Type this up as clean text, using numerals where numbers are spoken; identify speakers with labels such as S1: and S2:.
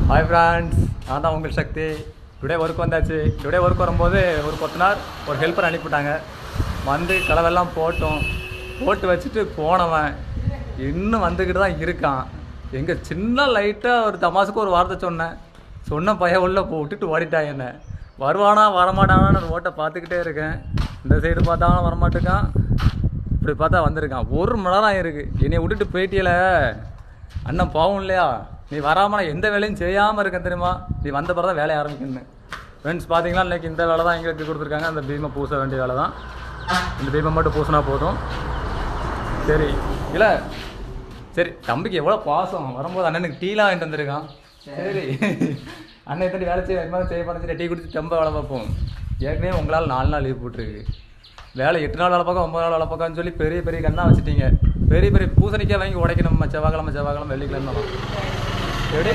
S1: Hi friends, நான் தான் உங்கள் சக்தி. டுடே ஒர்க் வந்தாச்சு. டுடே ஒர்க் வரும்போது ஒரு கொத்தனார் ஒரு ஹெல்ப்பர் அனுப்பிவிட்டாங்க. வந்து கலவெல்லாம் போட்டு வச்சுட்டு போனவன் இன்னும் வந்துக்கிட்டு தான் இருக்கான். எங்கே சின்ன லைட்டாக ஒரு தமாசுக்கு ஒரு வார்த்தை சொன்ன பையன் உள்ள விட்டுட்டு ஓடிட்டான். என்ன வருவானா வரமாட்டானான்னு ஓட்டை பார்த்துக்கிட்டே இருக்கேன். இந்த சைடு பார்த்தாலும் வரமாட்டேக்கான், இப்படி பார்த்தா வந்திருக்கான். 1 மணி நேரம் இருக்குது. என்னை விட்டுட்டு போயிட்டியல அண்ணன் பாவம் இல்லையா? நீ வராமல் நான் எந்த வேலையும் செய்யாமல் இருக்கேன் தெரியுமா? நீ வந்த பிறகு தான் வேலையை ஆரம்பிக்கணும். ஃப்ரெண்ட்ஸ் பார்த்தீங்களா, இன்றைக்கி இந்த வேலை தான் எங்களுக்கு கொடுத்துருக்காங்க. அந்த பீமை பூச வேண்டிய வேலை தான். இந்த பீமை மட்டும் பூசினா போதும். சரி இல்லை, சரி தம்பிக்கு எவ்வளோ பாசம். வரும்போது அண்ணனுக்கு டீலாம் வாங்கிட்டு வந்திருக்கான். சரி அண்ணன் எத்தனை வேலை செய்ய பண்ணி டீ குடிச்சு ரொம்ப வேலை பார்ப்போம். ஏற்கனவே உங்களால் 4 நாள் லீவ் போட்டுருக்கு. வேலை 8 நாள் வேலை பார்க்க 9 நாள் வேலை பார்க்கான்னு சொல்லி பெரிய கண்ணாக வச்சுட்டீங்க. பெரிய பூசணிக்காய் வாங்கி உடைக்கணும். செவ்வாய்க்கிழமை வெள்ளிக்கிழமை எப்படி